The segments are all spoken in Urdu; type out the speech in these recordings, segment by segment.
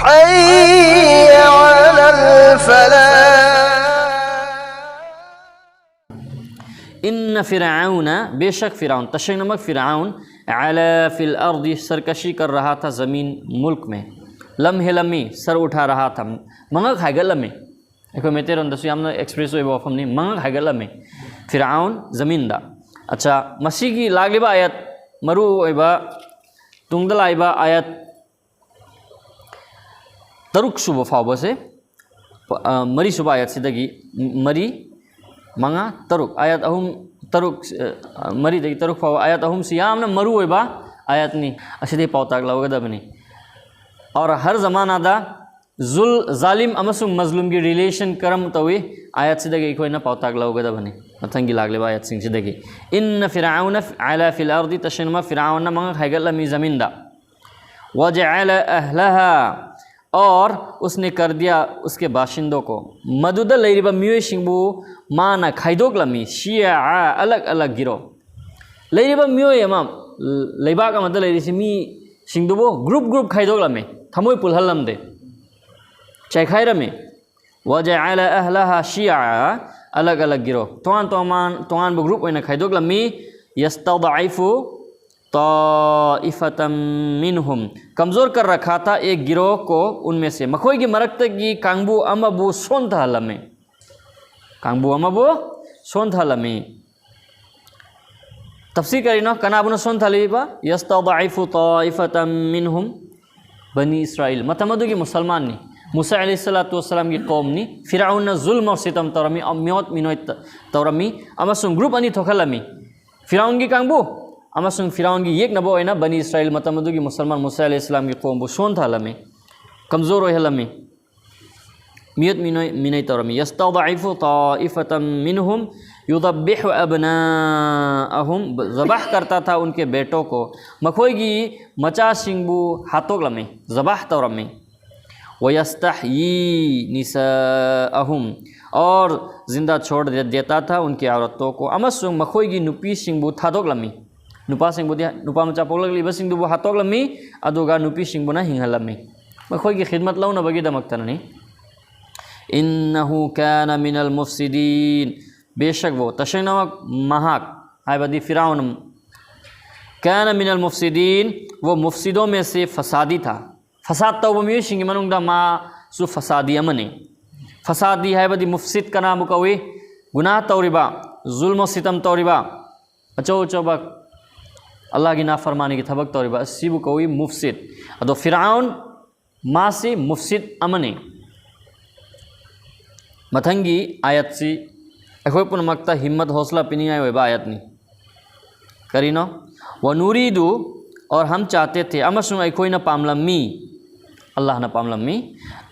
حي على الفلاح. ان فرعون، بے شک فرعون، تشنگ نمک فرعون، علی فی الارض سرکشی کر رہا تھا زمین ملک میں، لمحے لمحے سر اٹھا رہا تھا، منگا کھائے گا لمحے ایک میتے رندسو یامنا ایکسپریس ہوئے وفم نہیں، منگا کھائے گا لمحے فرعون زمین دا. اچھا مسیح کی لاغلبہ آیت مرو ایبا تنگدل آئیبا آیت ترک صبح فاوبہ سے مری صبح آیت سیدگی مری منگا ترک آیت اہم ترک مری دگی ترک فاو آیت اہم سیامنا مرو ایبا آیت نہیں اسی دے پاوتاک لاؤگا دا بنی. اور ہر زمانہ دا ظالم امسنگ مظلوم کی ریلیشن کرم توی آیت سیدگی کوئی نا پاوتاک لاؤگا دا بنی متنگی لاغلبہ آیت سنگ سیدگی. ان فرعون علی فی الارض تشنما فرعون منگا کھائے گا لمی زمین دا، وجعل اہلہا اور اس نے کر دیا اس کے باشندوں کو، مدد لیربا میوے شنگبو مانا کھائدوک لمی شیعہ الگ الگ گرو لیربا میوے امام لیبا کا مدد لیری سمی شنگدوبو گروپ گروپ کھائدوک لمی تھموئی پلہل لم دے چاہے کھائی رمی. وجعل اہلہا شیعہ الگ الگ گرو توان بو گروپ وینا کھائدوک لمی یستضعفو طائفة منہم کمزور کر رکھا تھا ایک گروہ کو ان میں سے، مکھوئی کی مرکتگی کانگبو امبو سون تھا لمی کانگبو امبو سون تھا لمی. تفسیر کرینو کنابنا سون تھا لیبا یستضعف طائفة منہم بنی اسرائیل متمدو کی مسلمان نی موسیٰ علیہ السلام کی قوم نی فرعون ظلم اور ستم تورمی امیوت مینویت تورمی اما سن گروپ انی تھوکھا لمی فرعون کی کانگبو اما سن فرعون کی یک نبو اینا بنی اسرائیل متمدو کی مسلمان موسیٰ علیہ السلام کی قوم بو سون تھا لمی کمزور ہوئے لمی میت مینوی تورمی. یستضعف طائفة منہم یذبح ابناءہم ذبح کرتا تھا ان کے بیٹوں کو، مکھوئی کی مچا سنگبو ہاتھوک لمی ذبح تورمی. وَيَسْتَحْيِي نِسَاءَهُمْ اور زندہ چھوڑ دیتا تھا ان کی عورتوں کو. امسنگ مکھوئی کی نپی سنگبو تھادوک لمی نپا سنگبو دیا نپا مچا پوگلگ لی بس سنگبو ہاتھوک لمی ادوگا نپی سنگبو نا ہنگا لمی مکھوئی کی خدمت لو نا بگی دمکتن. انہو کان من المفسدین بے شک وہ تشنمک مہاک آئی بدی فرعون کان من المفسدین وہ مفسدوں میں سے فسادی تھا. فساد تو وہ میوشنگی منونگ دا ما سو فسادی امنی فسادی ہے بدی مفسد کا نام کوئی گناہ توریبا ظلم و ستم توریبا اچو بک اللہ کی نافرمانی کی تھبک توریبا سیبو کوئی مفسد ادو فرعون ما سی مفسد امنی. متھنگی آیت سی اکوئی پن مکتا ہمت حوصلہ پنی آئے ویبا آیت نہیں کرینو. ونوریدو اور ہم چاہتے تھے امسنگ اکوئی نا پاملمی اللہ نا پاملمی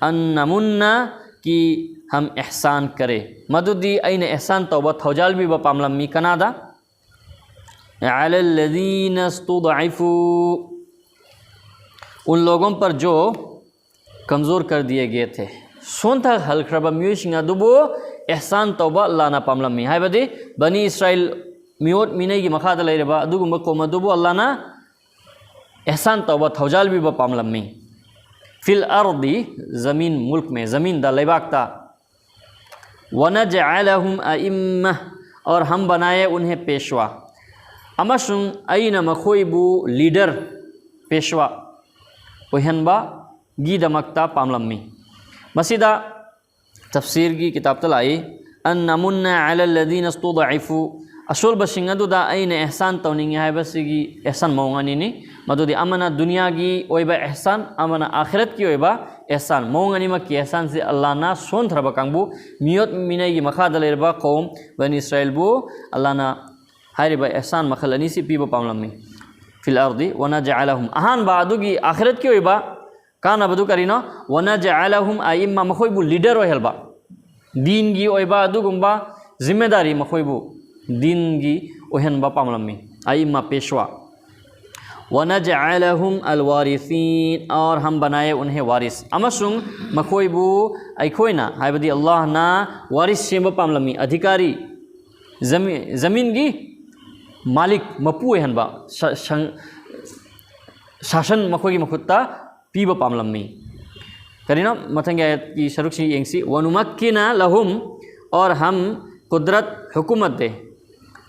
ان نمنا کی ہم احسان کرے مددی این احسان توبہ تھوجال بھی با پاملمی کنادا علی الذین استضعفوا ان لوگوں پر جو کمزور کر دیے گئے تھے. سون تھا حلقربہ میوشنگا دوبو احسان توبہ اللہ نا پاملمی ہائی بدی بنی اسرائیل میوت مینے کی مخاط لئی ربا دوگو مکو مدوبو اللہ نا احسان توبہ تھوجال بھی با پاملمی. فی الارض زمین ملک میں زمین دا لیباکتا. ونجعلہم ائمہ اور ہم بنائے انہیں پیشوا امشن این مکھوئی بو لیڈر پیشوا وہن با گی دمکتا پاملمی. مسیدہ تفسیر کی کتاب تلائی ان نمن علی الذین استضعفوا اصول بشنگدو دا این احسان تونینگی ہے بس کی احسان مونگانی نہیں مدو دی امنا دنیا کی اویبا احسان امنا آخرت کی اویبا احسان مونگانی مکی احسان سے اللہ نا سون تھربا کانگبو میوت مینے کی مخاد لیربا قوم بنی اسرائیل بو اللہ نا ہائی ربا احسان مخلانی سی پیبا پاملمی فی الارض ونجعلہم اہان بعدو کی آخرت کی اویبا کانا بدو کرینو ونجعلہم ائمہ مخوی بو لیڈر وی حلبا دین کی اویبا دو گمبا ذمہ داری مخوی بو دین کی اوہن با پاملمی ائمہ پیشوا. ونجعلہم الوارثین اور ہم بنائے انہیں وارث امسنگ مکھوئی بو ایکھوئی نا ہائی بدی اللہ نا وارث شیم با پاملمی ادھیکاری زمین کی مالک مپو اہن با شاشن مکھوئی کی مکھتا پی با پاملمی. کرینو متھنگ آیت کی شروع سی ینگسی ونمکنا لہم اور ہم قدرت حکومت دے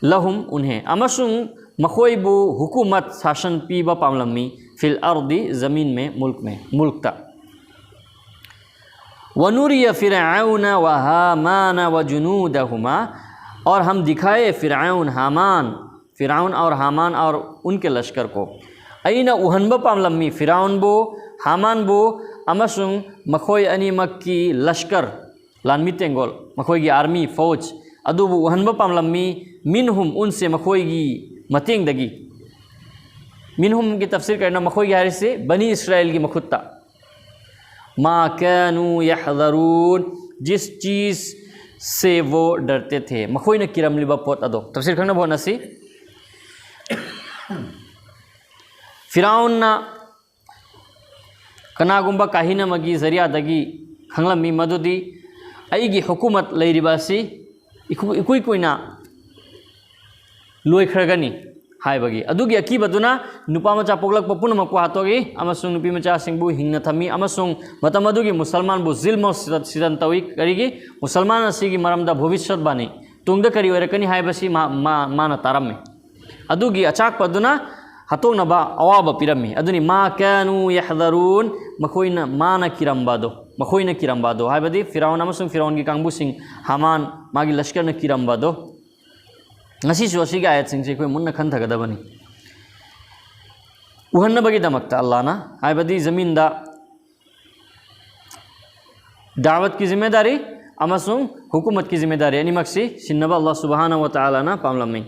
لہم انہیں امسنگ مخویبو حکومت ساشن پیبا پاملمی فی الارض زمین میں ملک تا ونوری فرعون و حامان و جنودہما اور ہم دکھائے فرعون اور حامان اور ان کے لشکر کو این اوہنبا پاملمی فرعون بو حامان بو امسنگ مخوی انی مکی لشکر لان میتنگول مخوی گی آرمی فوج ادو بو اوہنبا پاملمی منہم ان سے مخوی گی متینگ دگی منہم کی تفسیر کرنا مخوی گی حارث سے بنی اسرائیل کی مختا ما کانوا یحذرون جس چیز سے وہ ڈرتے تھے مخوی نے کرم لبا پوت ادو تفسیر کرنا بہت نسی فرعون کنا گمبا کاہینا مگی ذریعہ دگی کھنگلمی مدودی ایگی حکومت لیریباسی کوئی نا لوئی کھرگنی ہائے بگی ادوگی اکیبتنا نپا مچا پوگلک پپون مکو ہاتوگی امسنگ نپی مچا سنگبو ہنگنا تھمی امسنگ متم ادوگی مسلمان بو ظلم سیدن توی کریگی مسلمان اسیگی مرمدہ بھویشت بانی تونگدہ کری ورکنی ہائے بسی مانا تارم میں ادوگی اچاک پدنا ہتوگ نبا اواب پیرمی ادونی ما کانوا یحذرون مخوینا مانا کرم بادو ہائے بدی فرعون امسنگ فرعون کی کانگبو سنگ حامان ماگی لشکر نا کرم بادو نسی سوسی کی آیت سنگ سے کوئی من کھن تھا گدا بنی اوہن بگی دمکتا اللہ نا ہائے بدی زمین دا دعوت کی ذمہ داری امسنگ حکومت کی ذمہ داری یعنی مکسی سنبا اللہ سبحانہ و تعالی نا پاملمی